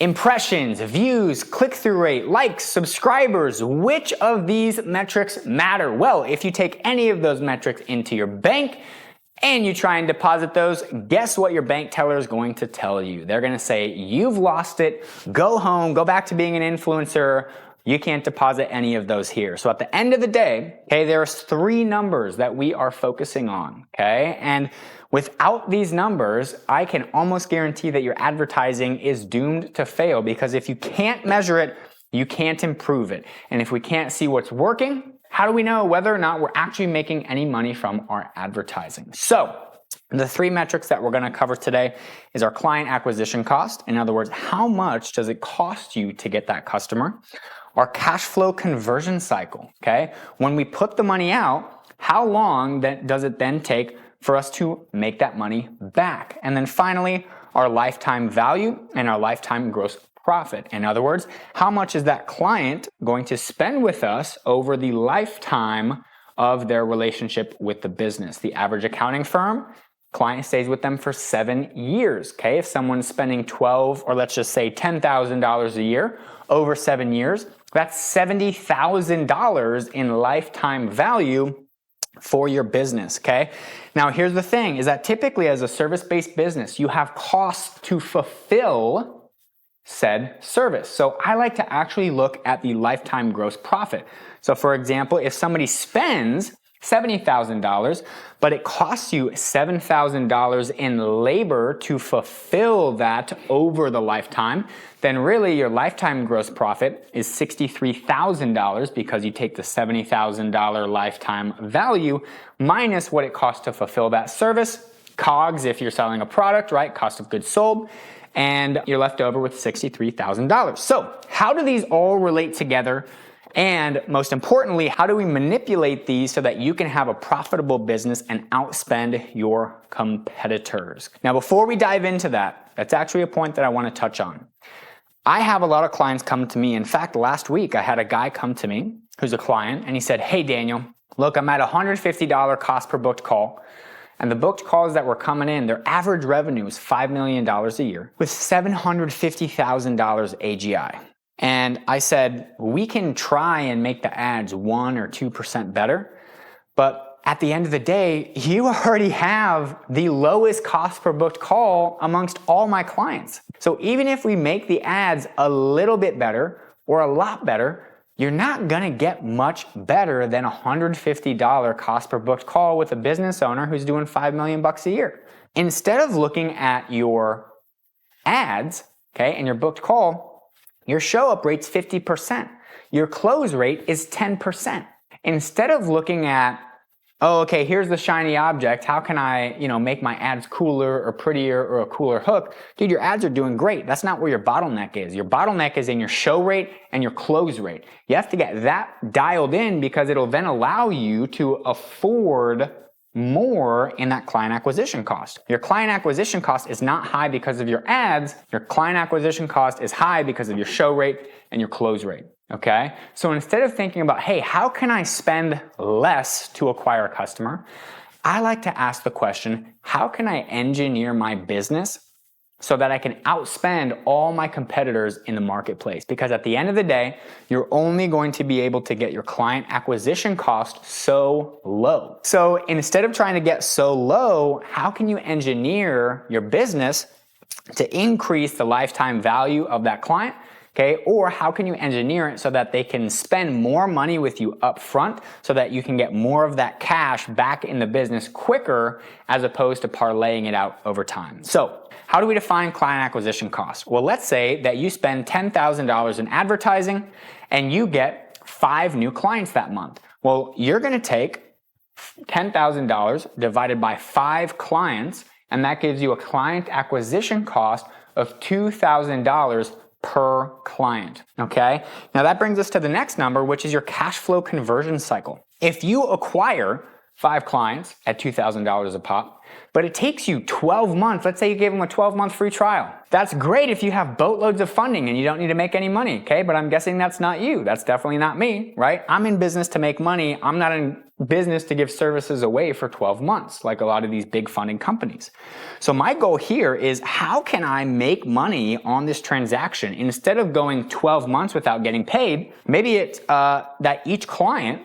Impressions, views, click-through rate, likes, subscribers, which of these metrics matter? Well, if you take any of those metrics into your bank and you try and deposit those, guess what your bank teller is going to tell you? They're going to say, you've lost it, go home, go back to being an influencer, you can't deposit any of those here. So at the end of the day, okay, there's 3 numbers that we are focusing on, okay? And without these numbers, I can almost guarantee that your advertising is doomed to fail, because if you can't measure it, you can't improve it. And if we can't see what's working, how do we know whether or not we're actually making any money from our advertising? So the 3 metrics that we're going to cover today is our client acquisition cost. In other words, how much does it cost you to get that customer? Our cash flow conversion cycle, okay? When we put the money out, how long does it then take for us to make that money back? And then finally, our lifetime value and our lifetime gross profit. In other words, how much is that client going to spend with us over the lifetime of their relationship with the business? The average accounting firm, client stays with them for 7 years, okay? If someone's spending $12,000 or let's just say $10,000 a year over 7 years, that's $70,000 in lifetime value for your business, okay? Now, here's the thing, is that typically as a service-based business, you have costs to fulfill said service. So I like to actually look at the lifetime gross profit. So for example, if somebody spends $70,000, but it costs you $7,000 in labor to fulfill that over the lifetime, then really your lifetime gross profit is $63,000, because you take the $70,000 lifetime value minus what it costs to fulfill that service, COGS if you're selling a product, right? Cost of goods sold, and you're left over with $63,000. So how do these all relate together? And most importantly, how do we manipulate these so that you can have a profitable business and outspend your competitors? Now, before we dive into that, that's actually a point that I want to touch on. I have a lot of clients come to me. In fact, last week I had a guy come to me who's a client, and he said, hey, Daniel, look, I'm at $150 cost per booked call. And the booked calls that were coming in, their average revenue is $5 million a year with $750,000 AGI. And I said, we can try and make the ads 1 or 2% better, but at the end of the day, you already have the lowest cost per booked call amongst all my clients. So even if we make the ads a little bit better or a lot better, you're not gonna get much better than $150 cost per booked call with a business owner who's doing $5 million a year. Instead of looking at your ads, okay, and your booked call, your show up rate's 50%. Your close rate is 10%. Instead of looking at, oh, okay, here's the shiny object, how can I, make my ads cooler or prettier or a cooler hook? Dude, your ads are doing great. That's not where your bottleneck is. Your bottleneck is in your show rate and your close rate. You have to get that dialed in, because it'll then allow you to afford more in that client acquisition cost. Your client acquisition cost is not high because of your ads. Your client acquisition cost is high because of your show rate and your close rate, okay? So instead of thinking about, hey, how can I spend less to acquire a customer? I like to ask the question, how can I engineer my business so that I can outspend all my competitors in the marketplace? Because at the end of the day, you're only going to be able to get your client acquisition cost so low. So instead of trying to get so low, how can you engineer your business to increase the lifetime value of that client? Okay, or how can you engineer it so that they can spend more money with you up front so that you can get more of that cash back in the business quicker, as opposed to parlaying it out over time? So how do we define client acquisition cost? Well, let's say that you spend $10,000 in advertising and you get 5 new clients that month. Well, you're gonna take $10,000 divided by 5 clients, and that gives you a client acquisition cost of $2,000 per client, okay? Now that brings us to the next number, which is your cash flow conversion cycle. If you acquire 5 clients at $2,000 a pop, but it takes you 12 months. Let's say you gave them a 12-month free trial. That's great if you have boatloads of funding and you don't need to make any money, okay? But I'm guessing that's not you. That's definitely not me, right? I'm in business to make money. I'm not in business to give services away for 12 months like a lot of these big funding companies. So my goal here is, how can I make money on this transaction? Instead of going 12 months without getting paid, maybe it's that each client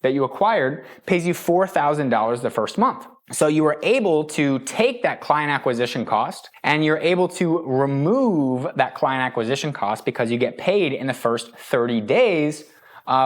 that you acquired pays you $4,000 the first month. So you were able to take that client acquisition cost and you're able to remove that client acquisition cost because you get paid in the first 30 days,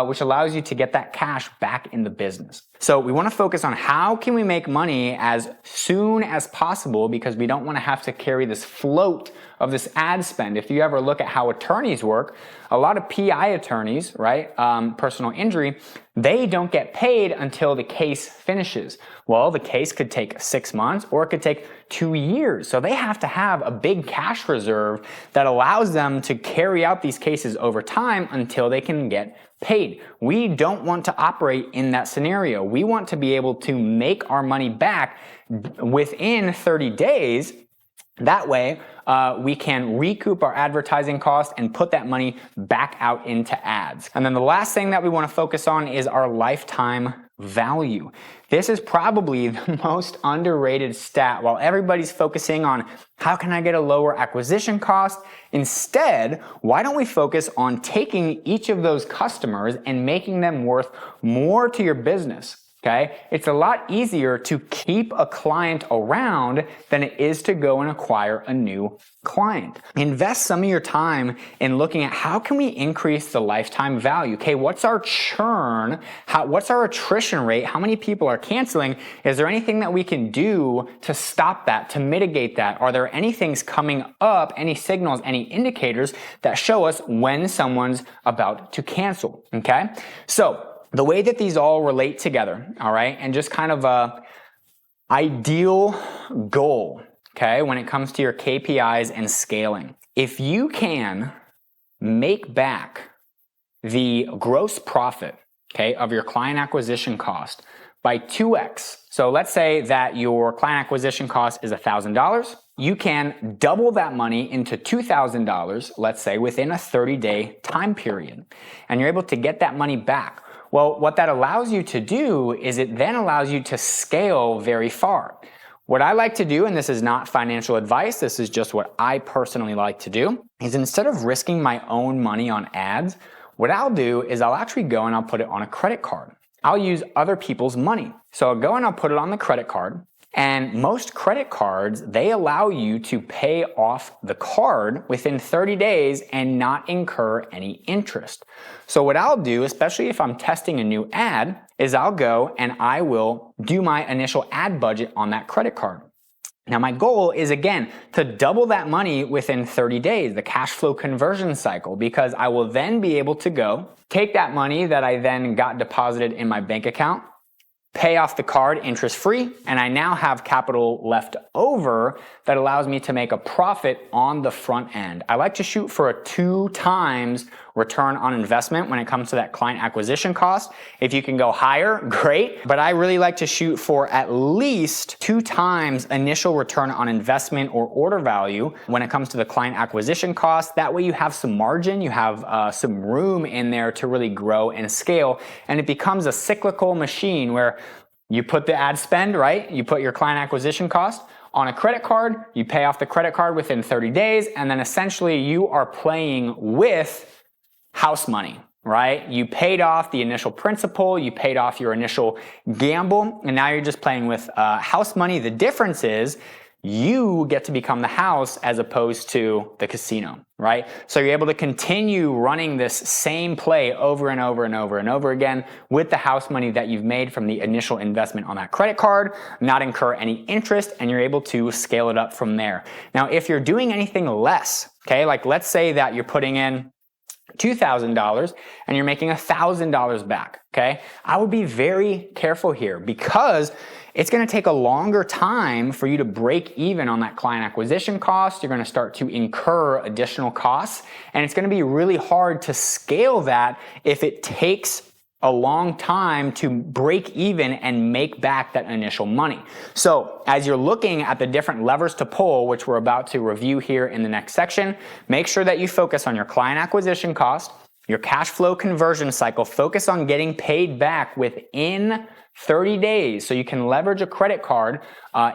which allows you to get that cash back in the business. So we want to focus on how can we make money as soon as possible, because we don't want to have to carry this float of this ad spend. If you ever look at how attorneys work, a lot of PI attorneys, right, personal injury, they don't get paid until the case finishes. Well, the case could take 6 months or it could take 2 years. So they have to have a big cash reserve that allows them to carry out these cases over time until they can get paid. We don't want to operate in that scenario. We want to be able to make our money back within 30 days. That way, we can recoup our advertising cost and put that money back out into ads. And then the last thing that we want to focus on is our lifetime value. This is probably the most underrated stat. While everybody's focusing on how can I get a lower acquisition cost, instead, why don't we focus on taking each of those customers and making them worth more to your business? Okay, it's a lot easier to keep a client around than it is to go and acquire a new client. Invest some of your time in looking at how can we increase the lifetime value. Okay, what's our churn? What's our attrition rate? How many people are canceling? Is there anything that we can do to stop that, to mitigate that? Are there any things coming up, any signals, any indicators that show us when someone's about to cancel? Okay, so the way that these all relate together, all right, and just kind of a ideal goal, okay, when it comes to your KPIs and scaling. If you can make back the gross profit, okay, of your client acquisition cost by 2x. So let's say that your client acquisition cost is $1,000. You can double that money into $2,000, let's say, within a 30-day time period, and you're able to get that money back. Well, what that allows you to do is it then allows you to scale very far. What I like to do, and this is not financial advice, this is just what I personally like to do, is instead of risking my own money on ads, what I'll do is I'll actually go and I'll put it on a credit card. I'll use other people's money. So I'll go and I'll put it on the credit card. And most credit cards, they allow you to pay off the card within 30 days and not incur any interest. So what I'll do, especially if I'm testing a new ad, is I'll go and I will do my initial ad budget on that credit card. Now my goal is, again, to double that money within 30 days, the cash flow conversion cycle, because I will then be able to go take that money that I then got deposited in my bank account, pay off the card interest-free, and I now have capital left over that allows me to make a profit on the front end. I like to shoot for a 2 times return on investment when it comes to that client acquisition cost. If you can go higher, great, but I really like to shoot for at least 2 times initial return on investment or order value when it comes to the client acquisition cost. That way you have some margin, you have some room in there to really grow and scale, and it becomes a cyclical machine where you put the ad spend, right? You put your client acquisition cost on a credit card, you pay off the credit card within 30 days, and then essentially you are playing with house money, right? You paid off the initial principal, you paid off your initial gamble, and now you're just playing with house money. The difference is you get to become the house as opposed to the casino, right? So you're able to continue running this same play over and over and over and over again with the house money that you've made from the initial investment on that credit card, not incur any interest, and you're able to scale it up from there. Now, if you're doing anything less, okay, like let's say that you're putting in $2,000 and you're making $1,000 back, okay? I would be very careful here because it's going to take a longer time for you to break even on that client acquisition cost. You're going to start to incur additional costs, and it's going to be really hard to scale that if it takes a long time to break even and make back that initial money. So as you're looking at the different levers to pull, which we're about to review here in the next section, make sure that you focus on your client acquisition cost, your cash flow conversion cycle, focus on getting paid back within 30 days so you can leverage a credit card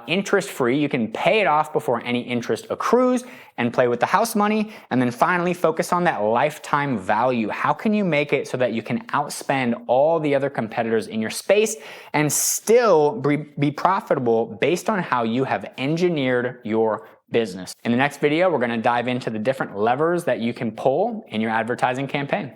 interest-free. You can pay it off before any interest accrues and play with the house money. And then finally, focus on that lifetime value. How can you make it so that you can outspend all the other competitors in your space and still be profitable based on how you have engineered your business? In the next video, we're going to dive into the different levers that you can pull in your advertising campaign.